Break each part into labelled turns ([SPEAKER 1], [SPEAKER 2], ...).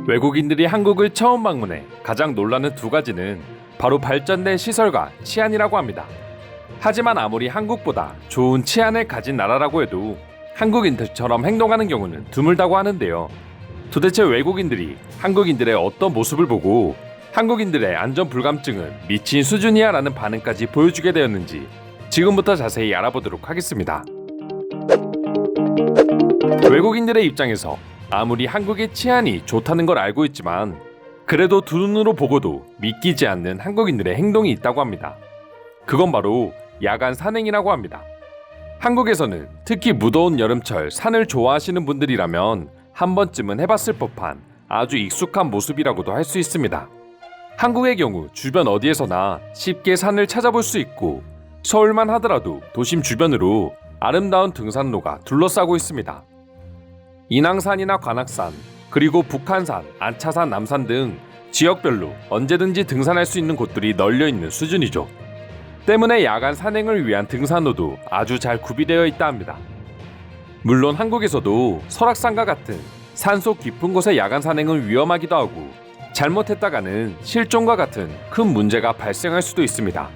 [SPEAKER 1] 외국인들이 한국을 처음 방문해 가장 놀라는 두 가지는 바로 발전된 시설과 치안이라고 합니다. 하지만 아무리 한국보다 좋은 치안을 가진 나라라고 해도 한국인들처럼 행동하는 경우는 드물다고 하는데요. 도대체 외국인들이 한국인들의 어떤 모습을 보고 한국인들의 안전 불감증은 미친 수준이야 라는 반응까지 보여주게 되었는지 지금부터 자세히 알아보도록 하겠습니다. 외국인들의 입장에서 아무리 한국의 치안이 좋다는 걸 알고 있지만 그래도 두 눈으로 보고도 믿기지 않는 한국인들의 행동이 있다고 합니다. 그건 바로 야간 산행이라고 합니다. 한국에서는 특히 무더운 여름철 산을 좋아하시는 분들이라면 한 번쯤은 해봤을 법한 아주 익숙한 모습이라고도 할 수 있습니다. 한국의 경우 주변 어디에서나 쉽게 산을 찾아볼 수 있고 서울만 하더라도 도심 주변으로 아름다운 등산로가 둘러싸고 있습니다. 인왕산이나 관악산, 그리고 북한산, 안차산, 남산 등 지역별로 언제든지 등산할 수 있는 곳들이 널려있는 수준이죠. 때문에 야간 산행을 위한 등산로도 아주 잘 구비되어 있다 합니다. 물론 한국에서도 설악산과 같은 산속 깊은 곳의 야간 산행은 위험하기도 하고 잘못했다가는 실종과 같은 큰 문제가 발생할 수도 있습니다.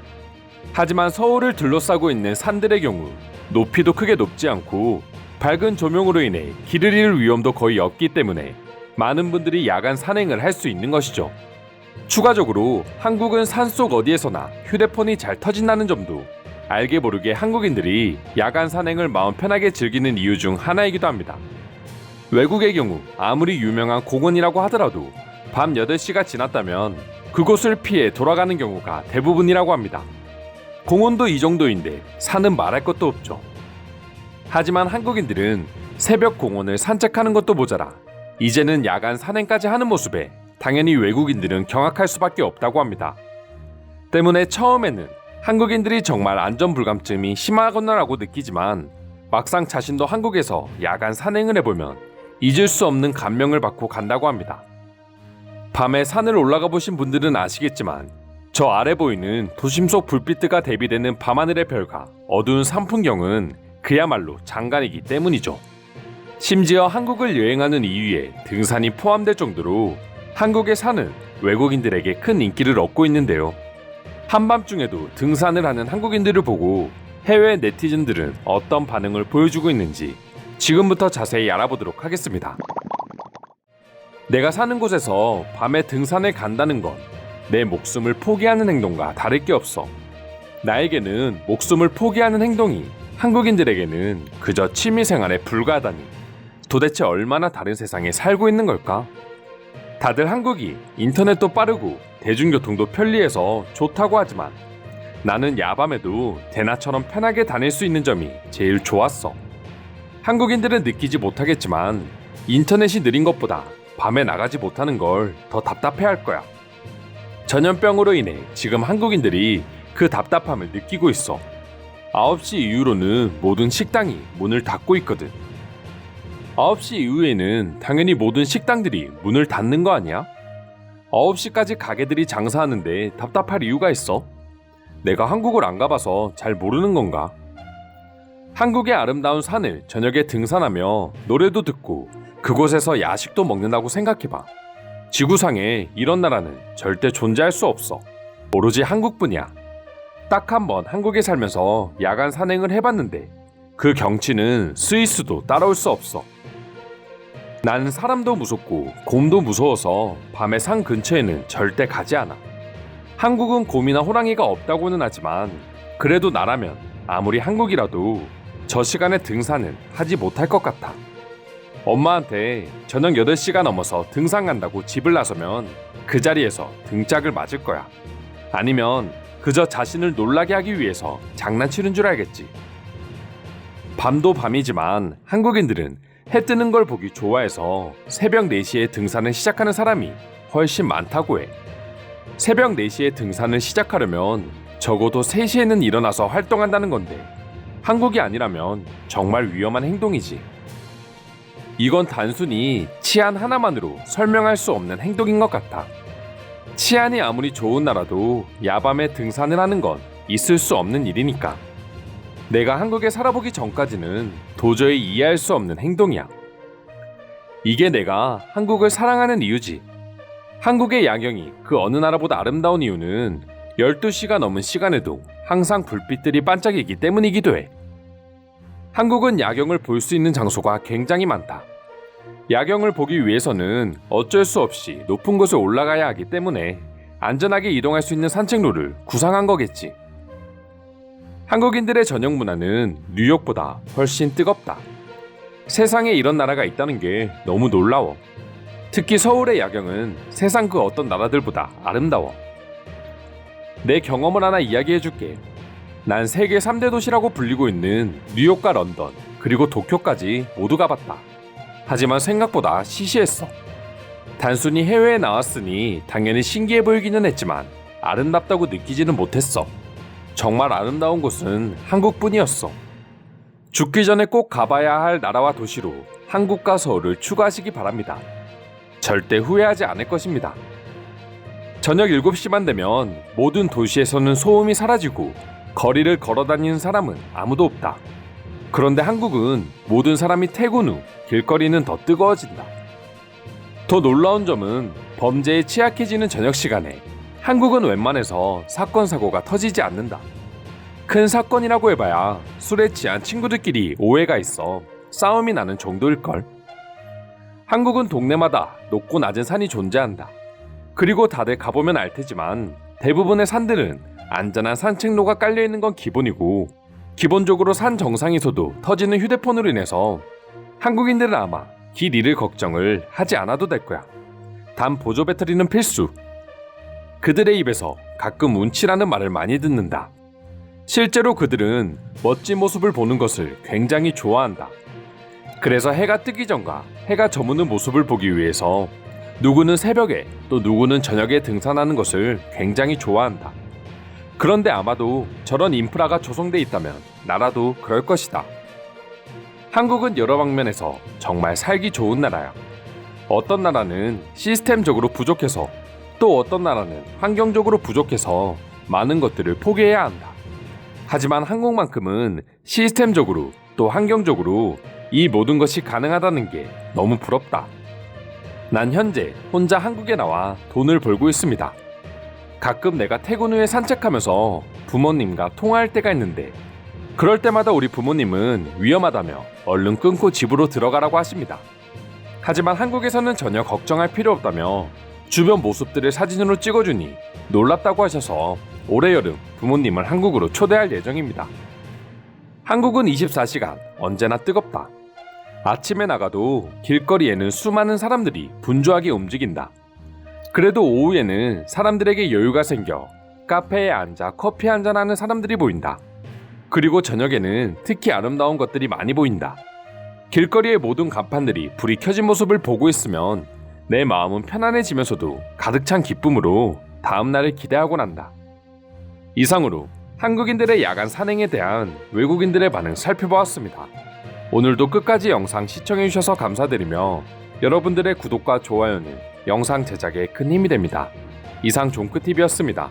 [SPEAKER 1] 하지만 서울을 둘러싸고 있는 산들의 경우 높이도 크게 높지 않고 밝은 조명으로 인해 길을 잃을 위험도 거의 없기 때문에 많은 분들이 야간 산행을 할 수 있는 것이죠. 추가적으로 한국은 산속 어디에서나 휴대폰이 잘 터진다는 점도 알게 모르게 한국인들이 야간 산행을 마음 편하게 즐기는 이유 중 하나이기도 합니다. 외국의 경우 아무리 유명한 공원이라고 하더라도 밤 8시가 지났다면 그곳을 피해 돌아가는 경우가 대부분이라고 합니다. 공원도 이 정도인데 산은 말할 것도 없죠. 하지만 한국인들은 새벽 공원을 산책하는 것도 모자라 이제는 야간 산행까지 하는 모습에 당연히 외국인들은 경악할 수밖에 없다고 합니다. 때문에 처음에는 한국인들이 정말 안전불감증이 심하구나라고 느끼지만 막상 자신도 한국에서 야간 산행을 해보면 잊을 수 없는 감명을 받고 간다고 합니다. 밤에 산을 올라가 보신 분들은 아시겠지만 저 아래 보이는 도심 속 불빛들과 대비되는 밤하늘의 별과 어두운 산 풍경은 그야말로 장관이기 때문이죠. 심지어 한국을 여행하는 이유에 등산이 포함될 정도로 한국의 산은 외국인들에게 큰 인기를 얻고 있는데요. 한밤중에도 등산을 하는 한국인들을 보고 해외 네티즌들은 어떤 반응을 보여주고 있는지 지금부터 자세히 알아보도록 하겠습니다. 내가 사는 곳에서 밤에 등산을 간다는 건 내 목숨을 포기하는 행동과 다를 게 없어. 나에게는 목숨을 포기하는 행동이 한국인들에게는 그저 취미생활에 불과하다니 도대체 얼마나 다른 세상에 살고 있는 걸까? 다들 한국이 인터넷도 빠르고 대중교통도 편리해서 좋다고 하지만 나는 야밤에도 대나처럼 편하게 다닐 수 있는 점이 제일 좋았어. 한국인들은 느끼지 못하겠지만 인터넷이 느린 것보다 밤에 나가지 못하는 걸 더 답답해할 거야. 전염병으로 인해 지금 한국인들이 그 답답함을 느끼고 있어. 9시 이후로는 모든 식당이 문을 닫고 있거든. 9시 이후에는 당연히 모든 식당들이 문을 닫는 거 아니야? 9시까지 가게들이 장사하는데 답답할 이유가 있어? 내가 한국을 안 가봐서 잘 모르는 건가? 한국의 아름다운 산을 저녁에 등산하며 노래도 듣고 그곳에서 야식도 먹는다고 생각해봐. 지구상에 이런 나라는 절대 존재할 수 없어. 오로지 한국뿐이야. 딱 한 번 한국에 살면서 야간 산행을 해봤는데 그 경치는 스위스도 따라올 수 없어. 난 사람도 무섭고 곰도 무서워서 밤에 산 근처에는 절대 가지 않아. 한국은 곰이나 호랑이가 없다고는 하지만 그래도 나라면 아무리 한국이라도 저 시간에 등산은 하지 못할 것 같아. 엄마한테 저녁 8시가 넘어서 등산 간다고 집을 나서면 그 자리에서 등짝을 맞을 거야. 아니면 그저 자신을 놀라게 하기 위해서 장난치는 줄 알겠지. 밤도 밤이지만 한국인들은 해 뜨는 걸 보기 좋아해서 새벽 4시에 등산을 시작하는 사람이 훨씬 많다고 해. 새벽 4시에 등산을 시작하려면 적어도 3시에는 일어나서 활동한다는 건데 한국이 아니라면 정말 위험한 행동이지. 이건 단순히 치안 하나만으로 설명할 수 없는 행동인 것 같아. 치안이 아무리 좋은 나라도 야밤에 등산을 하는 건 있을 수 없는 일이니까. 내가 한국에 살아보기 전까지는 도저히 이해할 수 없는 행동이야. 이게 내가 한국을 사랑하는 이유지. 한국의 야경이 그 어느 나라보다 아름다운 이유는 12시가 넘은 시간에도 항상 불빛들이 반짝이기 때문이기도 해. 한국은 야경을 볼 수 있는 장소가 굉장히 많다. 야경을 보기 위해서는 어쩔 수 없이 높은 곳에 올라가야 하기 때문에 안전하게 이동할 수 있는 산책로를 구상한 거겠지. 한국인들의 저녁 문화는 뉴욕보다 훨씬 뜨겁다. 세상에 이런 나라가 있다는 게 너무 놀라워. 특히 서울의 야경은 세상 그 어떤 나라들보다 아름다워. 내 경험을 하나 이야기해줄게. 난 세계 3대 도시라고 불리고 있는 뉴욕과 런던, 그리고 도쿄까지 모두 가봤다. 하지만 생각보다 시시했어. 단순히 해외에 나왔으니 당연히 신기해 보이기는 했지만 아름답다고 느끼지는 못했어. 정말 아름다운 곳은 한국뿐이었어. 죽기 전에 꼭 가봐야 할 나라와 도시로 한국과 서울을 추가하시기 바랍니다. 절대 후회하지 않을 것입니다. 저녁 7시만 되면 모든 도시에서는 소음이 사라지고 거리를 걸어다니는 사람은 아무도 없다. 그런데 한국은 모든 사람이 퇴근 후 길거리는 더 뜨거워진다. 더 놀라운 점은 범죄에 취약해지는 저녁 시간에 한국은 웬만해서 사건 사고가 터지지 않는다. 큰 사건이라고 해봐야 술에 취한 친구들끼리 오해가 있어 싸움이 나는 정도일걸. 한국은 동네마다 높고 낮은 산이 존재한다. 그리고 다들 가보면 알 테지만 대부분의 산들은 안전한 산책로가 깔려있는 건 기본이고, 기본적으로 산 정상에서도 터지는 휴대폰으로 인해서 한국인들은 아마 길 잃을 걱정을 하지 않아도 될 거야. 단 보조 배터리는 필수. 그들의 입에서 가끔 운치라는 말을 많이 듣는다. 실제로 그들은 멋진 모습을 보는 것을 굉장히 좋아한다. 그래서 해가 뜨기 전과 해가 저무는 모습을 보기 위해서 누구는 새벽에 또 누구는 저녁에 등산하는 것을 굉장히 좋아한다. 그런데 아마도 저런 인프라가 조성돼 있다면 나라도 그럴 것이다. 한국은 여러 방면에서 정말 살기 좋은 나라야. 어떤 나라는 시스템적으로 부족해서, 또 어떤 나라는 환경적으로 부족해서 많은 것들을 포기해야 한다. 하지만 한국만큼은 시스템적으로 또 환경적으로 이 모든 것이 가능하다는 게 너무 부럽다. 난 현재 혼자 한국에 나와 돈을 벌고 있습니다. 가끔 내가 퇴근 후에 산책하면서 부모님과 통화할 때가 있는데, 그럴 때마다 우리 부모님은 위험하다며 얼른 끊고 집으로 들어가라고 하십니다. 하지만 한국에서는 전혀 걱정할 필요 없다며 주변 모습들을 사진으로 찍어주니 놀랍다고 하셔서 올해 여름 부모님을 한국으로 초대할 예정입니다. 한국은 24시간 언제나 뜨겁다. 아침에 나가도 길거리에는 수많은 사람들이 분주하게 움직인다. 그래도 오후에는 사람들에게 여유가 생겨 카페에 앉아 커피 한잔하는 사람들이 보인다. 그리고 저녁에는 특히 아름다운 것들이 많이 보인다. 길거리의 모든 간판들이 불이 켜진 모습을 보고 있으면 내 마음은 편안해지면서도 가득 찬 기쁨으로 다음 날을 기대하곤 한다. 이상으로 한국인들의 야간 산행에 대한 외국인들의 반응 살펴보았습니다. 오늘도 끝까지 영상 시청해주셔서 감사드리며 여러분들의 구독과 좋아요는 영상 제작에 큰 힘이 됩니다. 이상 종크TV였습니다.